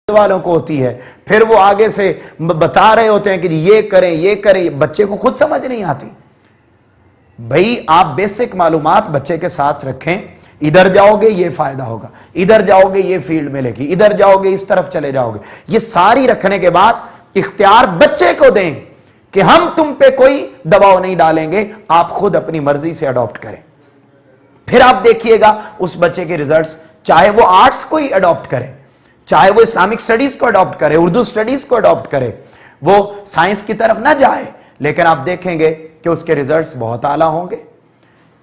वालों को होती है, फिर वो आगे से बता रहे होते हैं कि ये करें ये करें, बच्चे को खुद समझ नहीं आती। भाई आप बेसिक मालूमात बच्चे के साथ रखें, इधर जाओगे ये फायदा होगा, इधर जाओगे ये फील्ड मिलेगी, इधर जाओगे इस तरफ चले जाओगे, ये सारी रखने के बाद इख्तियार बच्चे को दें कि हम तुम पे कोई दबाव नहीं डालेंगे, आप खुद अपनी मर्जी से अडॉप्ट करें। फिर आप देखिएगा उस बच्चे के रिजल्ट्स, चाहे वो आर्ट्स को ही अडॉप्ट करे, चाहे वो इस्लामिक स्टडीज को अडॉप्ट करे, उर्दू स्टडीज को अडॉप्ट करे, वो साइंस की तरफ ना जाए, लेकिन आप देखेंगे कि उसके रिजल्ट्स बहुत आला होंगे।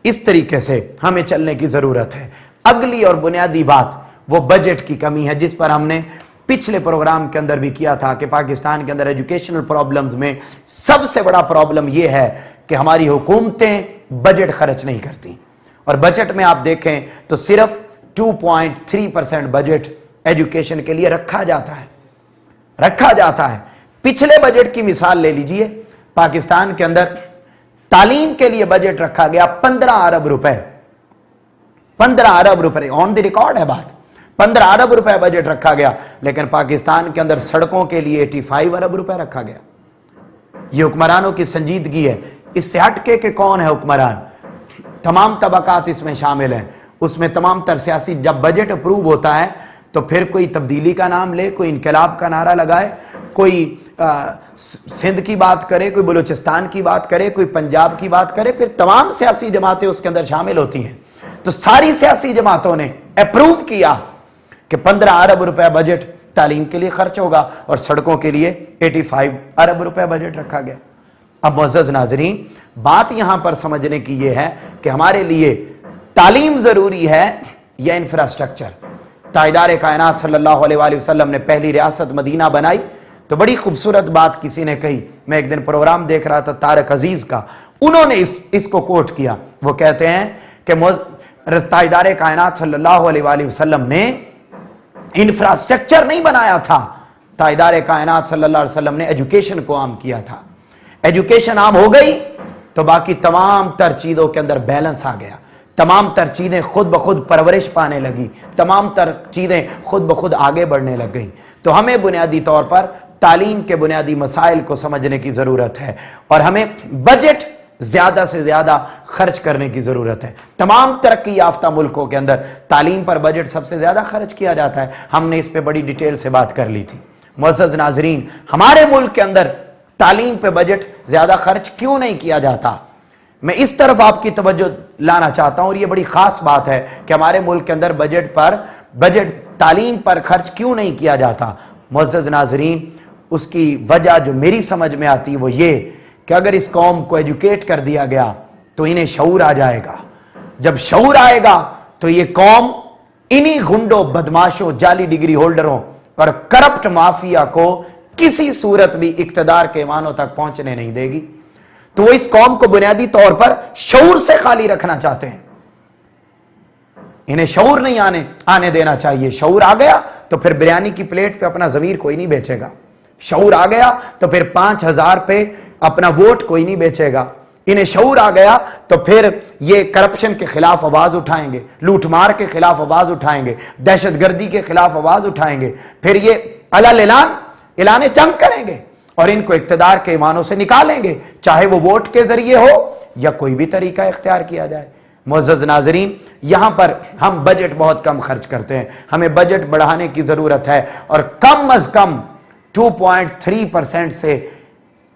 इस तरीके से हमें चलने की जरूरत है। अगली और बुनियादी बात वो बजट की कमी है, जिस पर हमने पिछले प्रोग्राम के अंदर भी किया था कि पाकिस्तान के अंदर एजुकेशनल प्रॉब्लम्स में सबसे बड़ा प्रॉब्लम यह है कि हमारी हुकूमतें बजट खर्च नहीं करती, और बजट में आप देखें तो सिर्फ 2.3% बजट एजुकेशन के लिए रखा जाता है। पिछले बजट की मिसाल ले लीजिए, पाकिस्तान के अंदर तालीम के लिए बजट रखा गया 15 अरब रुपए, 15 अरब रुपए ऑन द रिकॉर्ड है बात, 15 अरब रुपए बजट रखा गया, लेकिन पाकिस्तान के अंदर सड़कों के लिए 85 अरब रुपए रखा गया। ये हुक्मरानों की संजीदगी है। इससे हटके के कौन है हुक्मरान? तमाम तबकात इसमें शामिल हैं। उसमें तमाम तर सियासी, जब बजट अप्रूव होता है तो फिर कोई तब्दीली का नाम ले, कोई इनकलाब का नारा लगाए, कोई सिंध की बात करे, कोई बलूचिस्तान की बात करे, कोई पंजाब की बात करे, फिर तमाम सियासी जमातें उसके अंदर शामिल होती हैं। तो सारी सियासी जमातों ने अप्रूव किया कि 15 अरब रुपए बजट तालीम के लिए खर्च होगा और सड़कों के लिए 85 अरब रुपए बजट रखा गया। अब मुअज़्ज़ज़ नाज़रीन, बात यहां पर समझने की यह है कि हमारे लिए तालीम जरूरी है या इंफ्रास्ट्रक्चर। ताइदार कायनात सल्लल्लाहु अलैहि वसल्लम ने पहली रियासत मदीना बनाई तो बड़ी खूबसूरत बात किसी ने कही। मैं एक दिन प्रोग्राम देख रहा था तारक अजीज का, उन्होंने इसको कोट किया। वो कहते हैं कि ताइदार कायनात सल्लल्लाहु अलैहि वसल्लम ने इंफ्रास्ट्रक्चर नहीं बनाया था, ताइदार कायनात सल्लल्लाहु अलैहि वसल्लम ने एजुकेशन को आम किया था। एजुकेशन आम हो गई तो बाकी तमाम तर चीजों के अंदर बैलेंस आ गया, तमाम तर चीजें खुद ब खुद परवरिश पाने लगी, तमाम तर चीजें खुद ब खुद आगे बढ़ने लग गई। तो हमें बुनियादी तौर पर तालीम के बुनियादी मसाइल को समझने की जरूरत है और हमें बजट ज्यादा से ज्यादा खर्च करने की जरूरत है। तमाम तरक्की याफ्ता मुल्कों के अंदर तालीम पर बजट सबसे ज्यादा खर्च किया जाता है। हमने इस पे बड़ी डिटेल से बात कर ली थी। मुअज़्ज़ज़ नाज़रीन, हमारे मुल्क के अंदर तालीम पे बजट ज्यादा खर्च क्यों नहीं किया जाता? मैं इस तरफ आपकी तवज्जो लाना चाहता हूं और ये बड़ी खास बात है कि हमारे मुल्क के अंदर बजट तालीम पर खर्च क्यों नहीं किया जाता। मुअज़्ज़ज़ नाज़रीन, उसकी वजह जो मेरी समझ में आती है वो ये कि अगर इस कौम को एजुकेट कर दिया गया तो इन्हें शऊर आ जाएगा। जब शऊर आएगा तो ये कौम इन्हीं गुंडों, बदमाशों, जाली डिग्री होल्डरों और करप्ट माफिया को किसी सूरत भी इक्तदार के ऐवानों तक पहुंचने नहीं देगी। तो वो इस कौम को बुनियादी तौर पर शऊर से खाली रखना चाहते हैं। इन्हें शऊर नहीं आने देना चाहिए। शऊर आ गया तो फिर बिरयानी की प्लेट पे अपना ज़मीर कोई नहीं बेचेगा। शऊर आ गया तो फिर 5000 पे अपना वोट कोई नहीं बेचेगा। इन्हें शऊर आ गया तो फिर ये करप्शन के खिलाफ आवाज उठाएंगे, लूटमार के खिलाफ आवाज उठाएंगे, दहशतगर्दी के खिलाफ आवाज उठाएंगे, फिर ये ऐलान जंग करेंगे और इनको इक्तदार के ईमानों से निकालेंगे, चाहे वो वोट के जरिए हो या कोई भी तरीका इख्तियार किया जाए। मुअज़्ज़ज़ नाज़रीन, यहां पर हम बजट बहुत कम खर्च करते हैं। हमें बजट बढ़ाने की जरूरत है और कम अज कम 2.3% से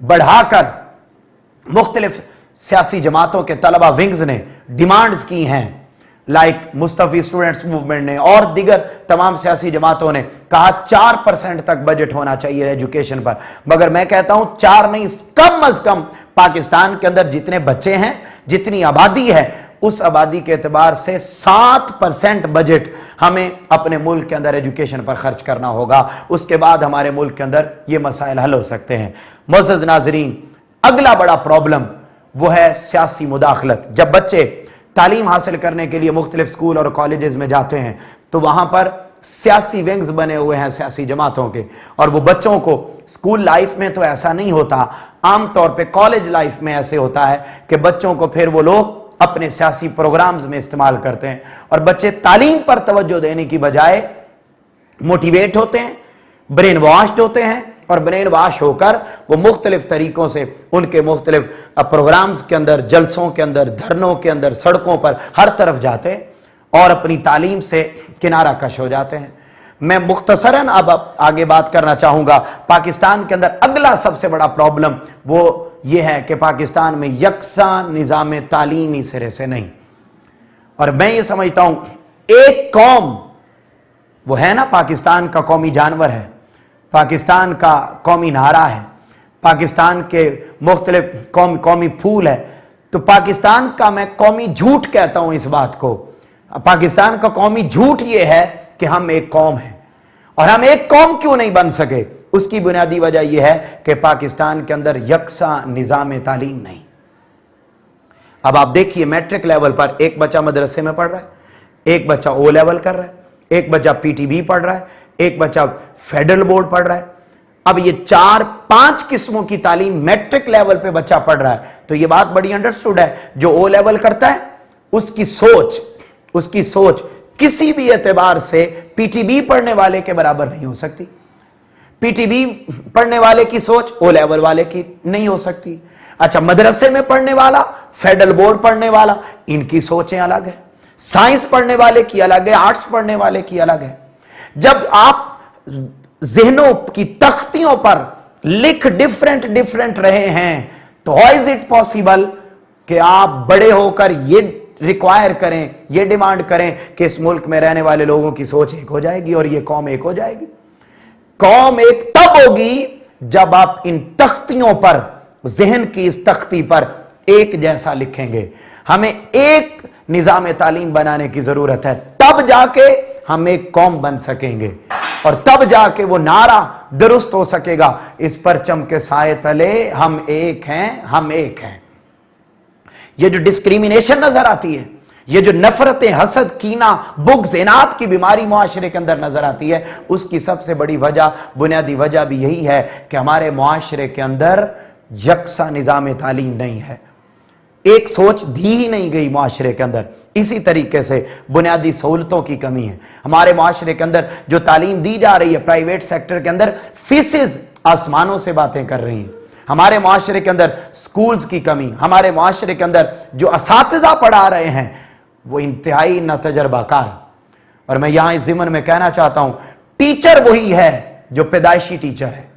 बढ़ाकर मुख्तलिफ सियासी जमातों के तलबा विंग्स ने डिमांड्स की हैं, लाइक मुस्तफ़ी स्टूडेंट्स मूवमेंट ने और दिगर तमाम सियासी जमातों ने कहा 4% तक बजट होना चाहिए एजुकेशन पर। मगर मैं कहता हूं 4 नहीं, कम अज कम पाकिस्तान के अंदर जितने बच्चे हैं, जितनी आबादी है, उस आबादी के एतबार से 7% बजट हमें अपने मुल्क के अंदर एजुकेशन पर खर्च करना होगा। उसके बाद हमारे मुल्क के अंदर ये मसाइल हल हो सकते हैं। मुअज़्ज़ज़ नाज़रीन, अगला बड़ा प्रॉब्लम वो है सियासी मुदाखलत। जब बच्चे तालीम हासिल करने के लिए मुख्तलिफ स्कूल और कॉलेजेस में जाते हैं तो वहां पर सियासी विंग्स बने हुए हैं सियासी जमातों के, और वो बच्चों को स्कूल लाइफ में तो ऐसा नहीं होता, आमतौर पर कॉलेज लाइफ में ऐसे होता है कि बच्चों को फिर वो लोग अपने सियासी प्रोग्राम्स में इस्तेमाल करते हैं और बच्चे तालीम पर तवज्जो देने की बजाय मोटिवेट होते हैं, ब्रेन वॉश्ड होते हैं और ब्रेन वॉश होकर वो मुख्तलिफ तरीकों से उनके मुख्तलिफ प्रोग्राम्स के अंदर, जलसों के अंदर, धरनों के अंदर, सड़कों पर हर तरफ जाते हैं और अपनी तालीम से किनारा कश हो जाते हैं। मैं मुख्तसरन अब आगे बात करना चाहूंगा। पाकिस्तान के अंदर अगला सबसे बड़ा प्रॉब्लम वो ये है कि पाकिस्तान में यकसा निज़ाम तालीमी सिरे से नहीं। और मैं ये समझता हूं एक कौम वो है ना, पाकिस्तान का कौमी जानवर है, पाकिस्तान का कौमी नारा है, पाकिस्तान के मुख्तलिफ कौमी फूल है। तो पाकिस्तान का मैं कौमी झूठ कहता हूं इस बात को। पाकिस्तान का कौमी झूठ ये है कि हम एक कौम हैं। और हम एक कौम क्यों नहीं बन सके, उसकी बुनियादी वजह यह है कि पाकिस्तान के अंदर यकसा निज़ाम तालीम नहीं। अब आप देखिए मैट्रिक लेवल पर एक बच्चा मदरसे में पढ़ रहा है, एक बच्चा ओ लेवल कर रहा है, एक बच्चा पीटीबी पढ़ रहा है, एक बच्चा फेडरल बोर्ड पढ़ रहा है। अब ये 4-5 किस्मों की तालीम मैट्रिक लेवल पे बच्चा पढ़ रहा है। तो ये बात बड़ी अंडरस्टूड है, जो ओ लेवल करता है उसकी सोच किसी भी एतबार से पीटीबी पढ़ने वाले के बराबर नहीं हो सकती। पीटीबी पढ़ने वाले की सोच ओ लेवल वाले की नहीं हो सकती। अच्छा, मदरसे में पढ़ने वाला, फेडरल बोर्ड पढ़ने वाला, इनकी सोचें अलग है। साइंस पढ़ने वाले की अलग है, आर्ट्स पढ़ने वाले की अलग है। जब आप ज़हनों की तख्तियों पर लिख डिफरेंट रहे हैं, तो हाउ इज इट पॉसिबल कि आप बड़े होकर ये रिक्वायर करें, ये डिमांड करें कि इस मुल्क में रहने वाले लोगों की सोच एक हो जाएगी और ये कौम एक हो जाएगी। कौम एक तब होगी जब आप इन तख्तियों पर, ज़हन की इस तख्ती पर एक जैसा लिखेंगे। हमें एक निज़ाम तालीम बनाने की जरूरत है, तब जाके हम एक कौम बन सकेंगे और तब जाके वो नारा दुरुस्त हो सकेगा, इस परचम के साए तले हम एक हैं, हम एक हैं। ये जो डिस्क्रिमिनेशन नजर आती है, ये जो नफरतें, हसद, कीना, बुग़्ज़, इनात की बीमारी मुआशरे के अंदर नजर आती है, उसकी सबसे बड़ी वजह, बुनियादी वजह भी यही है कि हमारे मुआशरे के अंदर यकसा निज़ाम तालीम नहीं है। एक सोच दी ही नहीं गई मुआशरे के अंदर। इसी तरीके से बुनियादी सहूलतों की कमी है हमारे मुआशरे के अंदर। जो तालीम दी जा रही है प्राइवेट सेक्टर के अंदर, फीसेस आसमानों से बातें कर रही हैं। हमारे मुआशरे के अंदर स्कूल्स की कमी, हमारे मुआशरे के अंदर जो असातिज़ा पढ़ा रहे हैं वो इंतहाई नातजुर्बाकार। और मैं यहां इस ज़िमन में कहना चाहता हूं, टीचर वही है जो पैदाइशी टीचर है।